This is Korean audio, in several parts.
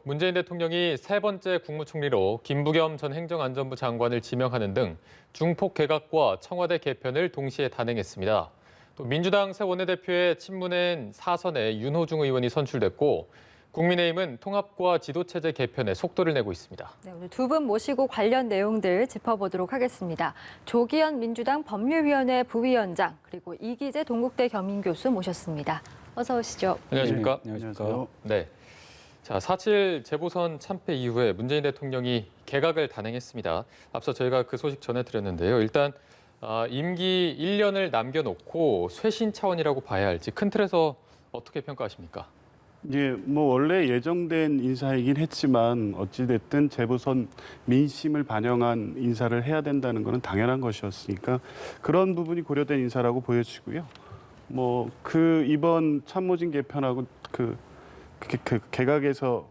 문재인 대통령이 세 번째 국무총리로 김부겸 전 행정안전부 장관을 지명하는 등 중폭 개각과 청와대 개편을 동시에 단행했습니다. 또 민주당 새 원내대표에 친문행 사선에 윤호중 의원이 선출됐고 국민의힘은 통합과 지도체제 개편에 속도를 내고 있습니다. 네, 오늘 두 분 모시고 관련 내용들 짚어보도록 하겠습니다. 조기현 민주당 법률위원회 부위원장 그리고 이기재 동국대 겸임교수 모셨습니다. 어서 오시죠. 안녕하십니까? 네, 안녕하십니까? 네. 자, 4.7 재보선 참패 이후에 문재인 대통령이 개각을 단행했습니다. 앞서 저희가 그 소식 전해드렸는데요. 일단 임기 1년을 남겨놓고 쇄신 차원이라고 봐야 할지 큰 틀에서 어떻게 평가하십니까? 이제 뭐 원래 예정된 인사이긴 했지만 어찌 됐든 재보선 민심을 반영한 인사를 해야 된다는 것은 당연한 것이었으니까 그런 부분이 고려된 인사라고 보여지고요. 뭐 그 이번 참모진 개편하고 그 개각에서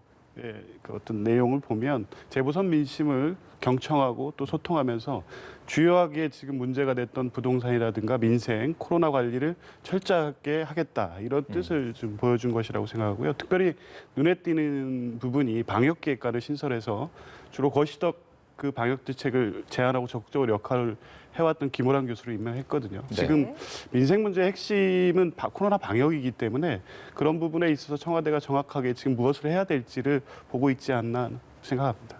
그 어떤 내용을 보면 재보선 민심을 경청하고 또 소통하면서 주요하게 지금 문제가 됐던 부동산이라든가 민생, 코로나 관리를 철저하게 하겠다 이런 뜻을 좀 보여준 것이라고 생각하고요. 특별히 눈에 띄는 부분이 방역기획관을 신설해서 주로 거시적 그 방역 대책을 제안하고 적극적으로 역할을 해왔던 김호란 교수를 임명했거든요. 네. 지금 민생 문제의 핵심은 코로나 방역이기 때문에 그런 부분에 있어서 청와대가 정확하게 지금 무엇을 해야 될지를 보고 있지 않나 생각합니다.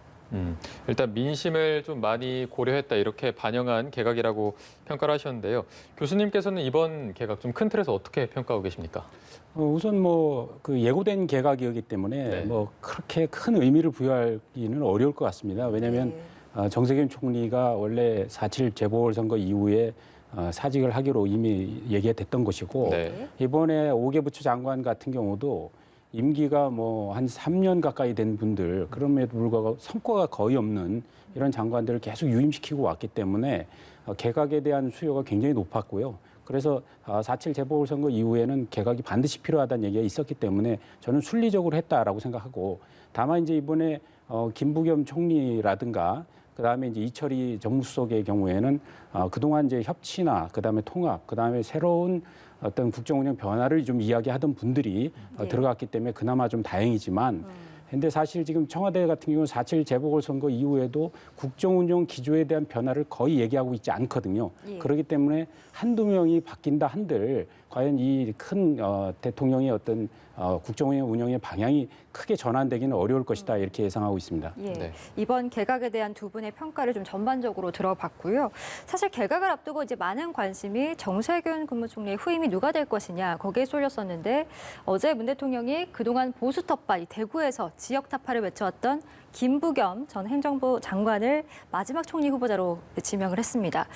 일단 민심을 좀 많이 고려했다 이렇게 반영한 개각이라고 평가를 하셨는데요. 교수님께서는 이번 개각 좀 큰 틀에서 어떻게 평가하고 계십니까? 우선 뭐 그 예고된 개각이었기 때문에 네. 뭐 그렇게 큰 의미를 부여하기는 어려울 것 같습니다. 왜냐하면 정세균 총리가 원래 4.7 재보궐선거 이후에 사직을 하기로 이미 얘기가 됐던 것이고 네. 이번에 5개 부처 장관 같은 경우도 임기가 뭐 한 3년 가까이 된 분들 그럼에도 불구하고 성과가 거의 없는 이런 장관들을 계속 유임시키고 왔기 때문에 개각에 대한 수요가 굉장히 높았고요. 그래서 4.7 재보궐선거 이후에는 개각이 반드시 필요하다는 얘기가 있었기 때문에 저는 순리적으로 했다라고 생각하고 다만 이제 이번에 김부겸 총리라든가 그다음에 이제 이철희 정무수석의 경우에는 그동안 이제 협치나 그다음에 통합 그다음에 새로운 어떤 국정운영 변화를 좀 이야기하던 분들이 들어갔기 때문에 그나마 좀 다행이지만 근데 사실 지금 청와대 같은 경우는 4.7 재보궐선거 이후에도 국정운영 기조에 대한 변화를 거의 얘기하고 있지 않거든요. 예. 그렇기 때문에 한두 명이 바뀐다 한들 과연 이 큰 대통령의 어떤 국정운영 운영의 방향이 크게 전환되기는 어려울 것이다 이렇게 예상하고 있습니다. 예, 네. 이번 개각에 대한 두 분의 평가를 좀 전반적으로 들어봤고요. 사실 개각을 앞두고 이제 많은 관심이 정세균 국무총리의 후임이 누가 될 것이냐 거기에 쏠렸었는데 어제 문 대통령이 그동안 보수 텃밭 이 대구에서 지역 타파를 외쳐왔던 김부겸 전 행정부 장관을 마지막 총리 후보자로 지명을 했습니다.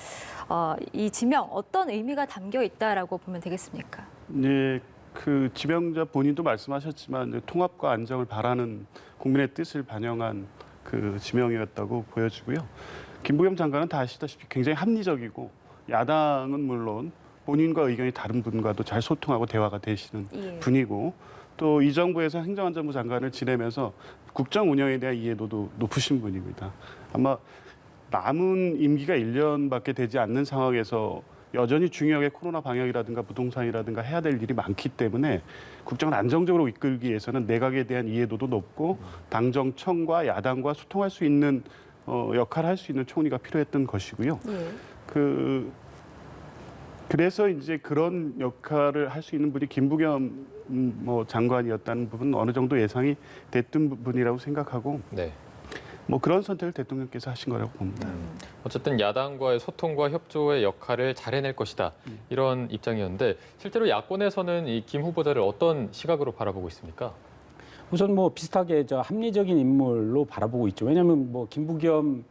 이 지명 어떤 의미가 담겨 있다라고 보면 되겠습니까? 네, 그 지명자 본인도 말씀하셨지만 이제 통합과 안정을 바라는 국민의 뜻을 반영한 그 지명이었다고 보여지고요. 김부겸 장관은 다 아시다시피 굉장히 합리적이고 야당은 물론 본인과 의견이 다른 분과도 잘 소통하고 대화가 되시는 예. 분이고 또 이 정부에서 행정안전부 장관을 지내면서 국정 운영에 대한 이해도도 높으신 분입니다. 아마 남은 임기가 1년밖에 되지 않는 상황에서 여전히 중요하게 코로나 방역이라든가 부동산이라든가 해야 될 일이 많기 때문에 국정을 안정적으로 이끌기 위해서는 내각에 대한 이해도도 높고 당정청과 야당과 소통할 수 있는 역할을 할 수 있는 총리가 필요했던 것이고요. 예. 그래서 이제 그런 역할을 할 수 있는 분이 김부겸 장관이었다는 부분은 어느 정도 예상이 됐던 분이라고 생각하고 네. 뭐 그런 선택을 대통령께서 하신 거라고 봅니다. 어쨌든 야당과의 소통과 협조의 역할을 잘 해낼 것이다. 이런 입장이었는데 실제로 야권에서는 이 김 후보자를 어떤 시각으로 바라보고 있습니까? 우선 뭐 비슷하게 합리적인 인물로 바라보고 있죠. 왜냐하면 뭐 김부겸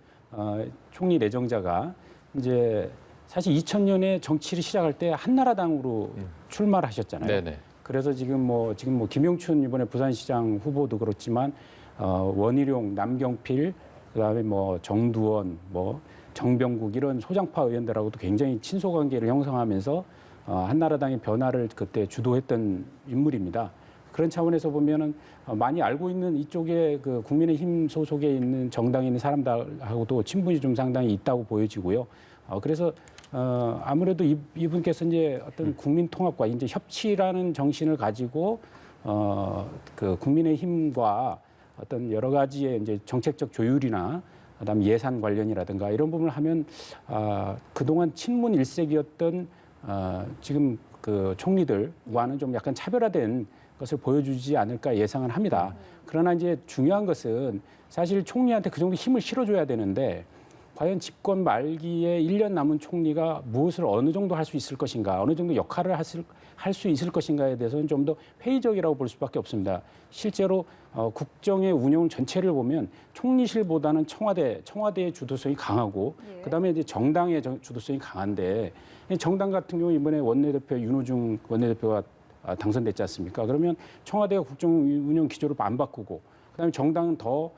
총리 내정자가 이제 사실 2000년에 정치를 시작할 때 한나라당으로 출마를 하셨잖아요. 네네. 그래서 지금 뭐 김용춘 이번에 부산시장 후보도 그렇지만 원희룡, 남경필, 그다음에 뭐 정두원, 뭐 정병국 이런 소장파 의원들하고도 굉장히 친소 관계를 형성하면서 한나라당의 변화를 그때 주도했던 인물입니다. 그런 차원에서 보면은 많이 알고 있는 이쪽에 그 국민의힘 소속에 있는 정당에 있는 사람들하고도 친분이 좀 상당히 있다고 보여지고요. 그래서 아무래도 이분께서 이제 어떤 국민 통합과 이제 협치라는 정신을 가지고 그 국민의힘과 어떤 여러 가지의 이제 정책적 조율이나 그다음 예산 관련이라든가 이런 부분을 하면 그동안 친문 일색이었던 지금 그 총리들과는 좀 약간 차별화된 것을 보여주지 않을까 예상은 합니다. 그러나 이제 중요한 것은 사실 총리한테 그 정도 힘을 실어줘야 되는데 과연 집권 말기에 1년 남은 총리가 무엇을 어느 정도 할 수 있을 것인가, 어느 정도 역할을 할 수 있을 것인가에 대해서는 좀 더 회의적이라고 볼 수밖에 없습니다. 실제로 국정의 운영 전체를 보면 총리실보다는 청와대의 주도성이 강하고 예. 그다음에 이제 정당의 주도성이 강한데 정당 같은 경우 이번에 원내대표 윤호중 원내대표가 당선됐지 않습니까? 그러면 청와대가 국정 운영 기조를 안 바꾸고 그다음에 정당은 더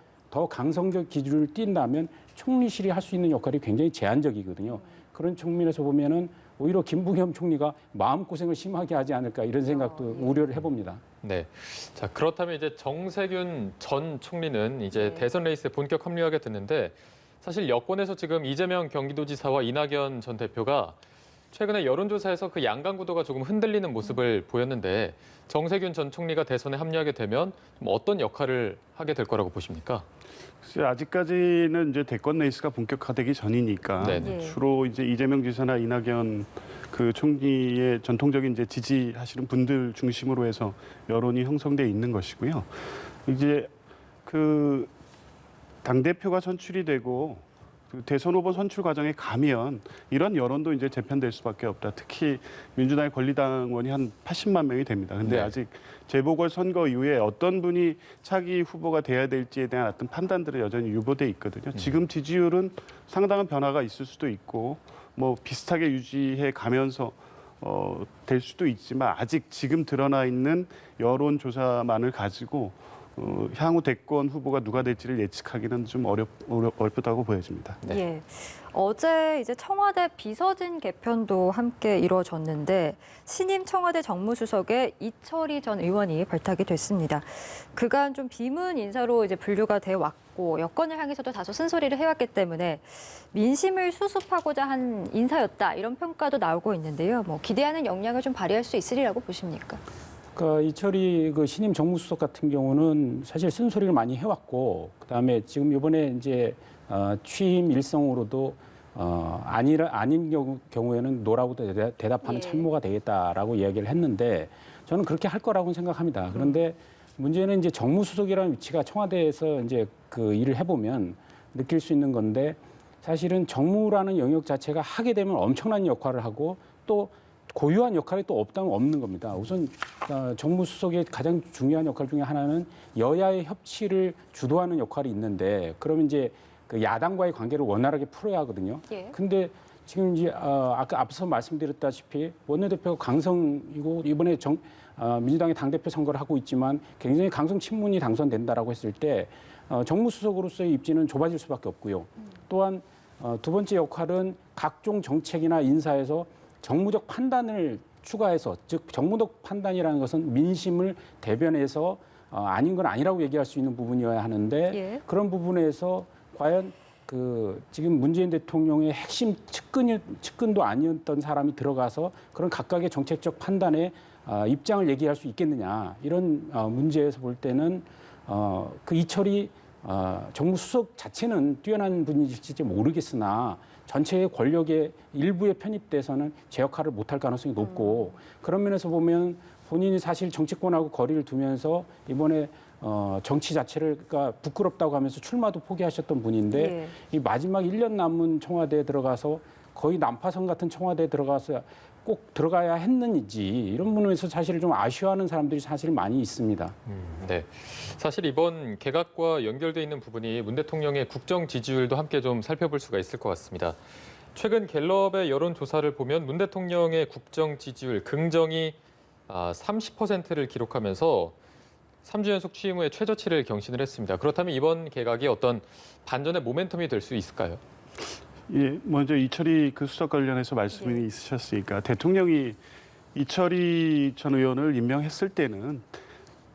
강성적 기조를 띈다면 총리실이 할 수 있는 역할이 굉장히 제한적이거든요. 그런 측면에서 보면은 오히려 김부겸 총리가 마음고생을 심하게 하지 않을까 이런 생각도 우려를 해봅니다. 네. 자, 그렇다면 이제 정세균 전 총리는 이제 네. 대선 레이스에 본격 합류하게 됐는데 사실 여권에서 지금 이재명 경기도지사와 이낙연 전 대표가 최근에 여론조사에서 그 양강 구도가 조금 흔들리는 모습을 보였는데 정세균 전 총리가 대선에 합류하게 되면 좀 어떤 역할을 하게 될 거라고 보십니까? 글쎄, 아직까지는 이제 대권 레이스가 본격화되기 전이니까 네네. 예. 주로 이제 이재명 지사나 이낙연 그 총리의 전통적인 이제 지지하시는 분들 중심으로 해서 여론이 형성돼 있는 것이고요. 이제 그 당 대표가 선출이 되고 그 대선 후보 선출 과정에 가면 이런 여론도 이제 재편될 수밖에 없다. 특히 민주당의 권리당원이 한 80만 명이 됩니다. 근데 네. 아직 재보궐 선거 이후에 어떤 분이 차기 후보가 돼야 될지에 대한 어떤 판단들은 여전히 유보돼 있거든요. 지금 지지율은 상당한 변화가 있을 수도 있고 뭐 비슷하게 유지해 가면서 될 수도 있지만 아직 지금 드러나 있는 여론조사만을 가지고 향후 대권 후보가 누가 될지를 예측하기는 좀 어렵다고 보여집니다. 네. 예. 어제 이제 청와대 비서진 개편도 함께 이루어졌는데 신임 청와대 정무수석의 이철희 전 의원이 발탁이 됐습니다. 그간 좀 비문 인사로 이제 분류가 돼 왔고 여권을 향해서도 다소 쓴소리를 해왔기 때문에 민심을 수습하고자 한 인사였다 이런 평가도 나오고 있는데요. 뭐 기대하는 역량을 좀 발휘할 수 있으리라고 보십니까? 그러니까 이철희 그 신임 정무수석 같은 경우는 사실 쓴소리를 많이 해왔고 그다음에 지금 이번에 이제 취임 일성으로도 아닌 경우에는 노라고도 대답하는 예. 참모가 되겠다라고 이야기를 했는데 저는 그렇게 할 거라고 생각합니다. 그런데 문제는 이제 정무수석이라는 위치가 청와대에서 이제 그 일을 해보면 느낄 수 있는 건데 사실은 정무라는 영역 자체가 하게 되면 엄청난 역할을 하고 또 고유한 역할이 또 없다면 없는 겁니다. 우선 정무수석의 가장 중요한 역할 중에 하나는 여야의 협치를 주도하는 역할이 있는데 그러면 이제 그 야당과의 관계를 원활하게 풀어야 하거든요. 예. 근데 지금 이제 아까 앞서 말씀드렸다시피 원내대표가 강성이고 이번에 민주당의 당대표 선거를 하고 있지만 굉장히 강성 친문이 당선된다라고 했을 때 정무수석으로서의 입지는 좁아질 수밖에 없고요. 또한 두 번째 역할은 각종 정책이나 인사에서 정무적 판단을 추가해서 즉 정무적 판단이라는 것은 민심을 대변해서 아닌 건 아니라고 얘기할 수 있는 부분이어야 하는데 예. 그런 부분에서 과연 그 지금 문재인 대통령의 핵심 측근도 아니었던 사람이 들어가서 그런 각각의 정책적 판단에 입장을 얘기할 수 있겠느냐 이런 문제에서 볼 때는 그 이철이 정무수석 자체는 뛰어난 분이실지 모르겠으나 전체의 권력의 일부에 편입돼서는 제 역할을 못할 가능성이 높고 그런 면에서 보면 본인이 사실 정치권하고 거리를 두면서 이번에 정치 자체를 그러니까 부끄럽다고 하면서 출마도 포기하셨던 분인데 예. 이 마지막 1년 남은 청와대에 들어가서 거의 난파선 같은 청와대에 들어가서 꼭 들어가야 했는지 이런 부분에서 사실 좀 아쉬워하는 사람들이 사실 많이 있습니다. 네. 사실 이번 개각과 연결돼 있는 부분이 문 대통령의 국정 지지율도 함께 좀 살펴볼 수가 있을 것 같습니다. 최근 갤럽의 여론조사를 보면 문 대통령의 국정 지지율 긍정이 30%를 기록하면서 3주 연속 취임 후에 최저치를 경신을 했습니다. 그렇다면 이번 개각이 어떤 반전의 모멘텀이 될 수 있을까요? 예, 먼저 이철희 그 수석 관련해서 말씀이 있으셨으니까 대통령이 이철희 전 의원을 임명했을 때는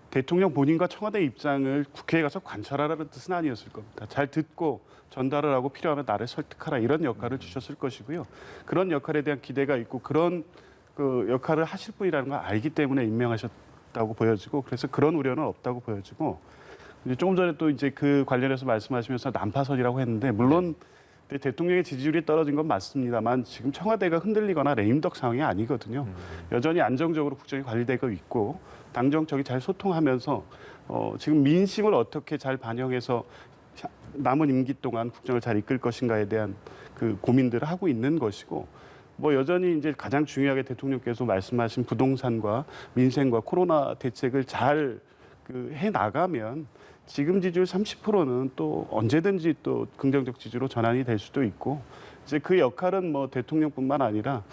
대통령 본인과 청와대 입장을 국회에 가서 관찰하라는 뜻은 아니었을 겁니다. 잘 듣고 전달을 하고 필요하면 나를 설득하라 이런 역할을 주셨을 것이고요. 그런 역할에 대한 기대가 있고 그런 그 역할을 하실 분이라는 걸 알기 때문에 임명하셨다고 보여지고 그래서 그런 우려는 없다고 보여지고 이제 조금 전에 또 이제 그 관련해서 말씀하시면서 난파선이라고 했는데 물론 대통령의 지지율이 떨어진 건 맞습니다만 지금 청와대가 흔들리거나 레임덕 상황이 아니거든요. 여전히 안정적으로 국정이 관리되고 있고 당 정책이 잘 소통하면서 지금 민심을 어떻게 잘 반영해서 남은 임기 동안 국정을 잘 이끌 것인가에 대한 그 고민들을 하고 있는 것이고 뭐 여전히 이제 가장 중요하게 대통령께서 말씀하신 부동산과 민생과 코로나 대책을 잘 해 나가면 지금 지지율 30%는 또 언제든지 또 긍정적 지지로 전환이 될 수도 있고 이제 그 역할은 뭐 대통령뿐만 아니라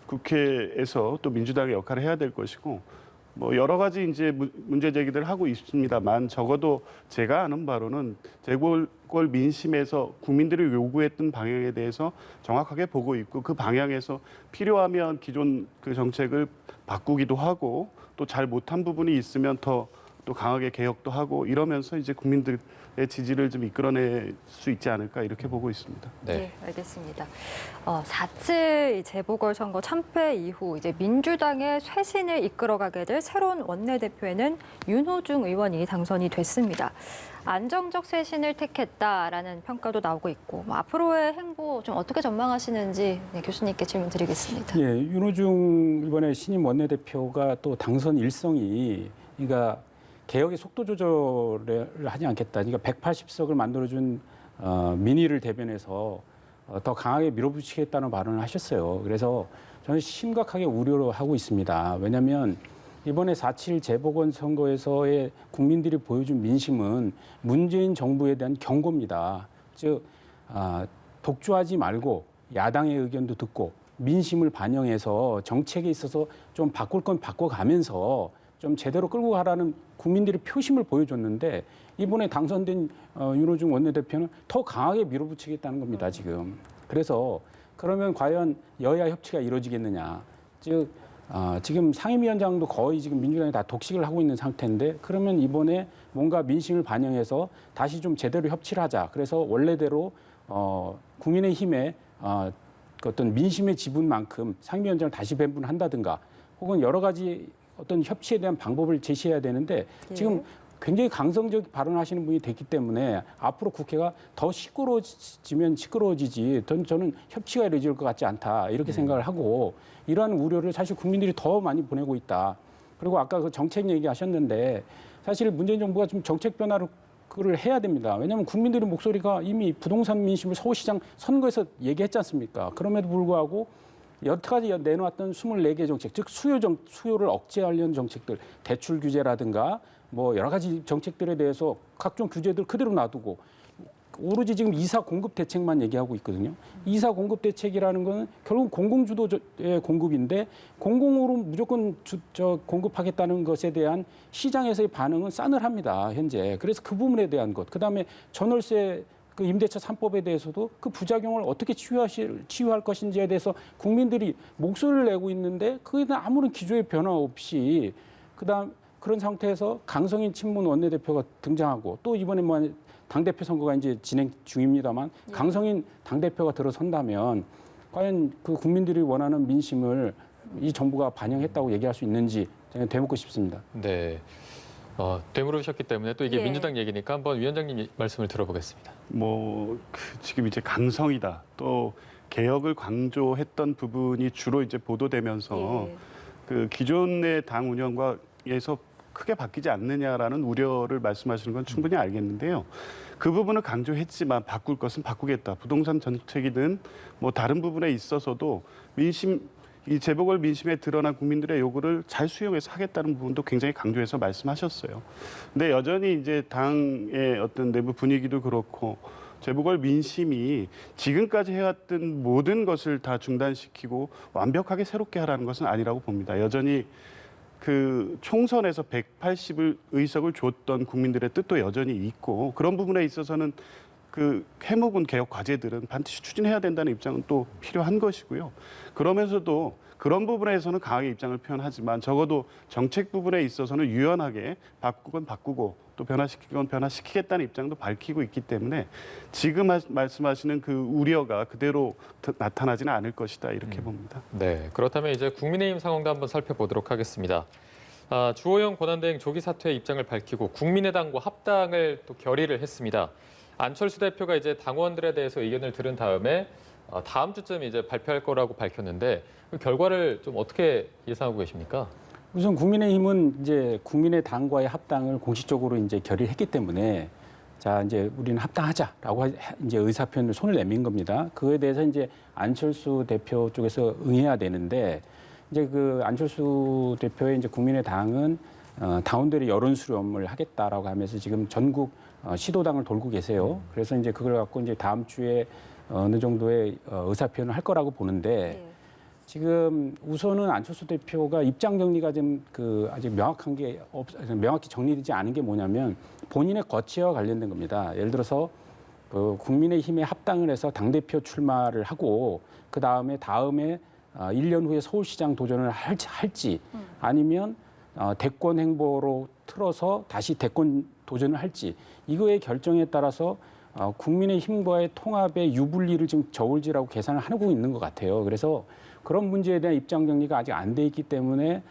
국회에서 또 민주당의 역할을 해야 될 것이고 뭐 여러 가지 이제 문제 제기들 하고 있습니다만 적어도 제가 아는 바로는 재벌 민심에서 국민들이 요구했던 방향에 대해서 정확하게 보고 있고 그 방향에서 필요하면 기존 그 정책을 바꾸기도 하고 또 잘 못한 부분이 있으면 더 또 강하게 개혁도 하고 이러면서 이제 국민들의 지지를 좀 이끌어낼 수 있지 않을까 이렇게 보고 있습니다. 네, 알겠습니다. 4.7 재보궐선거 참패 이후 이제 민주당의 쇄신을 이끌어가게 될 새로운 원내대표에는 윤호중 의원이 당선이 됐습니다. 안정적 쇄신을 택했다라는 평가도 나오고 있고 앞으로의 행보 좀 어떻게 전망하시는지 교수님께 질문 드리겠습니다. 예, 윤호중 이번에 신임 원내대표가 또 당선 일성이 그러니까 개혁의 속도 조절을 하지 않겠다. 그러니까 180석을 만들어준 민의를 대변해서 더 강하게 밀어붙이겠다는 발언을 하셨어요. 그래서 저는 심각하게 우려를 하고 있습니다. 왜냐하면 이번에 4.7 재보궐선거에서의 국민들이 보여준 민심은 문재인 정부에 대한 경고입니다. 즉 독주하지 말고 야당의 의견도 듣고 민심을 반영해서 정책에 있어서 좀 바꿀 건 바꿔가면서 좀 제대로 끌고 가라는 국민들의 표심을 보여줬는데 이번에 당선된 윤호중 원내대표는 더 강하게 밀어붙이겠다는 겁니다, 지금. 그래서 그러면 과연 여야 협치가 이루어지겠느냐. 즉 지금 상임위원장도 거의 지금 민주당이 다 독식을 하고 있는 상태인데 그러면 이번에 뭔가 민심을 반영해서 다시 좀 제대로 협치를 하자. 그래서 원래대로 국민의힘의 어떤 민심의 지분만큼 상임위원장을 다시 배분한다든가 혹은 여러 가지 어떤 협치에 대한 방법을 제시해야 되는데 지금 굉장히 강성적 발언하시는 분이 됐기 때문에 앞으로 국회가 더 시끄러워지면 시끄러워지지 저는 협치가 이루어질 것 같지 않다 이렇게 생각을 하고 이러한 우려를 사실 국민들이 더 많이 보내고 있다. 그리고 아까 그 정책 얘기하셨는데 사실 문재인 정부가 좀 정책 변화를 해야 됩니다. 왜냐하면 국민들의 목소리가 이미 부동산 민심을 서울시장 선거에서 얘기했지 않습니까? 그럼에도 불구하고 여태까지 내놓았던 24개 정책, 즉 수요를 억제하려는 정책들, 대출 규제라든가 뭐 여러 가지 정책들에 대해서 각종 규제들 그대로 놔두고 오로지 지금 이사 공급 대책만 얘기하고 있거든요. 이사 공급 대책이라는 거는 결국 공공주도의 공급인데 공공으로 무조건 공급하겠다는 것에 대한 시장에서의 반응은 싸늘합니다, 현재. 그래서 그 부분에 대한 것. 그다음에 전월세 그 임대차 3법에 대해서도 그 부작용을 어떻게 치유할 것인지에 대해서 국민들이 목소리를 내고 있는데 그에 대한 아무런 기조의 변화 없이 그런 상태에서 강성인 친문 원내대표가 등장하고 또 이번에 뭐 당대표 선거가 이제 진행 중입니다만 강성인 당대표가 들어선다면 과연 그 국민들이 원하는 민심을 이 정부가 반영했다고 얘기할 수 있는지 저는 되묻고 싶습니다. 네. 되물으셨기 때문에 또 이게 예. 민주당 얘기니까 한번 위원장님 말씀을 들어보겠습니다. 지금 이제 강성이다. 또 개혁을 강조했던 부분이 주로 이제 보도되면서 그 기존의 당 운영과에서 크게 바뀌지 않느냐라는 우려를 말씀하시는 건 충분히 알겠는데요. 그 부분을 강조했지만 바꿀 것은 바꾸겠다. 부동산 정책이든 뭐 다른 부분에 있어서도 이 재보궐 민심에 드러난 국민들의 요구를 잘 수용해서 하겠다는 부분도 굉장히 강조해서 말씀하셨어요. 근데 여전히 이제 당의 어떤 내부 분위기도 그렇고 재보궐 민심이 지금까지 해왔던 모든 것을 다 중단시키고 완벽하게 새롭게 하라는 것은 아니라고 봅니다. 여전히 그 총선에서 180을 의석을 줬던 국민들의 뜻도 여전히 있고 그런 부분에 있어서는 그 해묵은 개혁 과제들은 반드시 추진해야 된다는 입장은 또 필요한 것이고요. 그러면서도 그런 부분에서는 강하게 입장을 표현하지만 적어도 정책 부분에 있어서는 유연하게 바꾸건 바꾸고 또 변화시키건 변화시키겠다는 입장도 밝히고 있기 때문에 지금 말씀하시는 그 우려가 그대로 나타나지는 않을 것이다 이렇게 봅니다. 네, 그렇다면 이제 국민의힘 상황도 한번 살펴보도록 하겠습니다. 주호영 권한대행 조기 사퇴 입장을 밝히고 국민의당과 합당을 또 결의를 했습니다. 안철수 대표가 이제 당원들에 대해서 의견을 들은 다음에 다음 주쯤 이제 발표할 거라고 밝혔는데 그 결과를 좀 어떻게 예상하고 계십니까? 우선 국민의힘은 이제 국민의당과의 합당을 공식적으로 이제 결의했기 때문에 자 이제 우리는 합당하자라고 이제 의사표현을 손을 내민 겁니다. 그거에 대해서 이제 안철수 대표 쪽에서 응해야 되는데 이제 그 안철수 대표의 이제 국민의당은 당원들의 여론 수렴을 하겠다라고 하면서 지금 전국 시도당을 돌고 계세요. 그래서 이제 그걸 갖고 이제 다음 주에 어느 정도의 의사표현을 할 거라고 보는데 예. 지금 우선은 안철수 대표가 입장 정리가 좀 아직 명확히 정리되지 않은 게 뭐냐면 본인의 거취와 관련된 겁니다. 예를 들어서 국민의힘에 합당을 해서 당대표 출마를 하고 그 다음에 1년 후에 서울시장 도전을 할지 아니면 대권 행보로 틀어서 다시 대권 도전을 할지 이거의 결정에 따라서 국민의힘과의 통합의 유불리를 지금 저울질하고 계산을 하고 있는 것 같아요. 그래서 그런 문제에 대한 입장 정리가 아직 안 돼 있기 때문에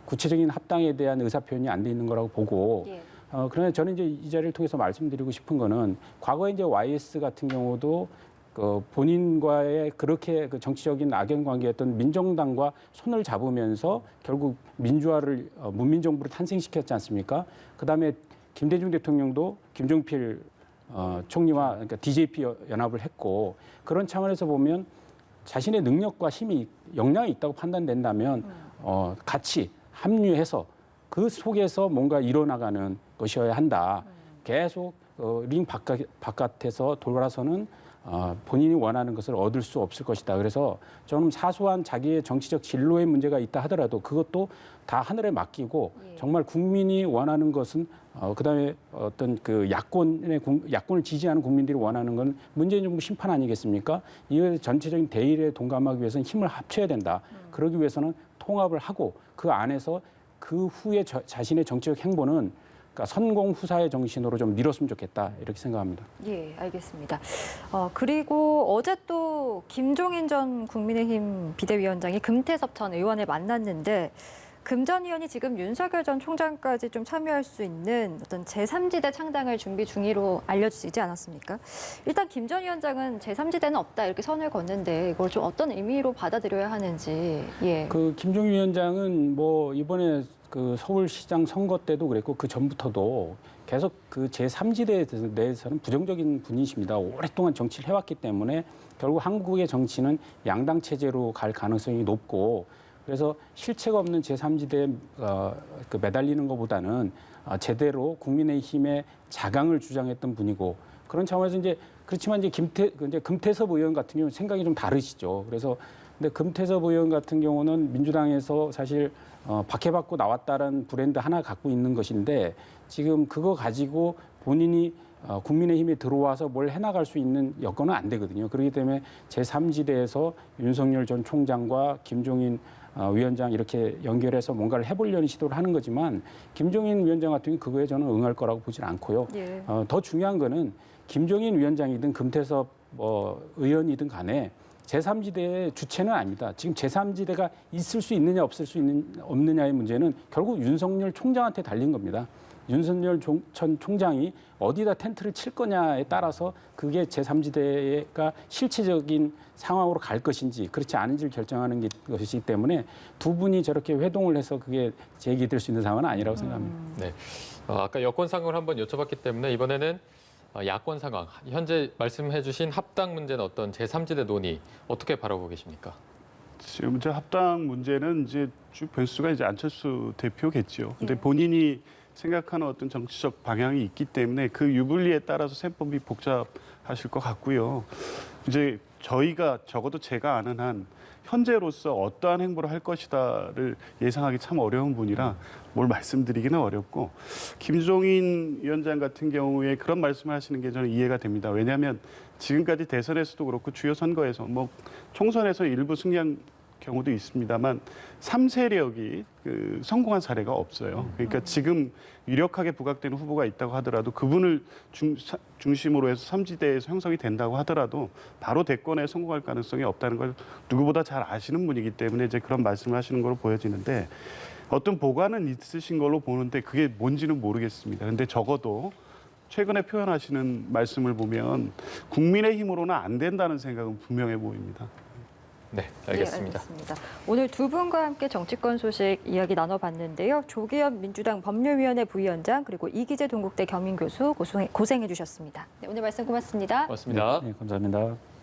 구체적인 합당에 대한 의사표현이 안 돼 있는 거라고 보고 예. 그러나 저는 이제 이 자리를 통해서 말씀드리고 싶은 거는 과거에 이제 YS 같은 경우도 본인과의 그렇게 정치적인 악연 관계였던 민정당과 손을 잡으면서 결국 민주화를 문민정부를 탄생시켰지 않습니까? 그다음에 김대중 대통령도 김종필 총리와 그러니까 DJP 연합을 했고 그런 차원에서 보면 자신의 능력과 힘이 역량이 있다고 판단된다면 같이 합류해서 그 속에서 뭔가 이뤄나가는 것이어야 한다. 계속 링 바깥에서 돌아서는 본인이 원하는 것을 얻을 수 없을 것이다. 그래서 저는 사소한 자기의 정치적 진로의 문제가 있다 하더라도 그것도 다 하늘에 맡기고 정말 국민이 원하는 것은 그다음에 어떤 그 야권을 지지하는 국민들이 원하는 건 문재인 정부 심판 아니겠습니까? 이 전체적인 대일에 동감하기 위해서는 힘을 합쳐야 된다. 그러기 위해서는 통합을 하고 그 안에서 그 후에 자신의 정치적 행보는 그러니까 선공후사의 정신으로 좀 밀었으면 좋겠다 이렇게 생각합니다. 예, 알겠습니다. 그리고 어제 또 김종인 전 국민의힘 비대위원장이 금태섭 전 의원을 만났는데 금 전 의원이 지금 윤석열 전 총장까지 좀 참여할 수 있는 어떤 제3지대 창당을 준비 중이로 알려지지 않았습니까? 일단 김 전 위원장은 제3지대는 없다 이렇게 선을 걷는데 이걸 좀 어떤 의미로 받아들여야 하는지. 예. 김종인 위원장은 뭐 이번에 그 서울시장 선거 때도 그랬고 그 전부터도 계속 그 제3지대에 대해서는 부정적인 분이십니다. 오랫동안 정치를 해왔기 때문에 결국 한국의 정치는 양당 체제로 갈 가능성이 높고 그래서 실체가 없는 제3지대에 매달리는 것보다는 제대로 국민의힘의 자강을 주장했던 분이고 그런 차원에서 이제 그렇지만 이제 금태섭 의원 같은 경우는 생각이 좀 다르시죠. 그래서 근데 금태섭 의원 같은 경우는 민주당에서 사실 박해받고 나왔다는 브랜드 하나 갖고 있는 것인데 지금 그거 가지고 본인이 국민의힘에 들어와서 뭘 해나갈 수 있는 여건은 안 되거든요. 그렇기 때문에 제3지대에서 윤석열 전 총장과 김종인 위원장 이렇게 연결해서 뭔가를 해보려는 시도를 하는 거지만 김종인 위원장 같은 경우는 그거에 저는 응할 거라고 보지는 않고요. 예. 더 중요한 거는 김종인 위원장이든 금태섭 의원이든 간에 제3지대의 주체는 아닙니다. 지금 제3지대가 있을 수 있느냐 없느냐의 문제는 결국 윤석열 총장한테 달린 겁니다. 윤석열 전 총장이 어디다 텐트를 칠 거냐에 따라서 그게 제3지대가 실체적인 상황으로 갈 것인지 그렇지 않은지를 결정하는 것이기 때문에 두 분이 저렇게 회동을 해서 그게 제기될 수 있는 상황은 아니라고 생각합니다. 네. 아까 여권 상황을 한번 여쭤봤기 때문에 이번에는 야권 상황, 현재 말씀해 주신 합당 문제는 어떤 제3지대 논의 어떻게 바라보고 계십니까? 지금 저 합당 문제는 이제 쭉 변수가 이제 안철수 대표겠죠. 근데 본인이 생각하는 어떤 정치적 방향이 있기 때문에 그 유불리에 따라서 셈법이 복잡하실 것 같고요. 이제 저희가 적어도 제가 아는 한 현재로서 어떠한 행보를 할 것이다를 예상하기 참 어려운 분이라 뭘 말씀드리기는 어렵고 김종인 위원장 같은 경우에 그런 말씀을 하시는 게 저는 이해가 됩니다. 왜냐하면 지금까지 대선에서도 그렇고 주요 선거에서 뭐 총선에서 일부 승리한 경우도 있습니다만 3세력이 성공한 사례가 없어요. 그러니까 지금 유력하게 부각되는 후보가 있다고 하더라도 그분을 중심으로 해서 3지대에서 형성이 된다고 하더라도 바로 대권에 성공할 가능성이 없다는 걸 누구보다 잘 아시는 분이기 때문에 이제 그런 말씀을 하시는 걸로 보여지는데 어떤 보관은 있으신 걸로 보는데 그게 뭔지는 모르겠습니다. 근데 적어도 최근에 표현하시는 말씀을 보면 국민의힘으로는 안 된다는 생각은 분명해 보입니다. 네, 알겠습니다. 네, 알겠습니다. 오늘 두 분과 함께 정치권 소식 이야기 나눠봤는데요. 조기현 민주당 법률위원회 부위원장 그리고 이기재 동국대 겸임교수 고생해 주셨습니다. 네, 오늘 말씀 고맙습니다. 고맙습니다. 네, 감사합니다.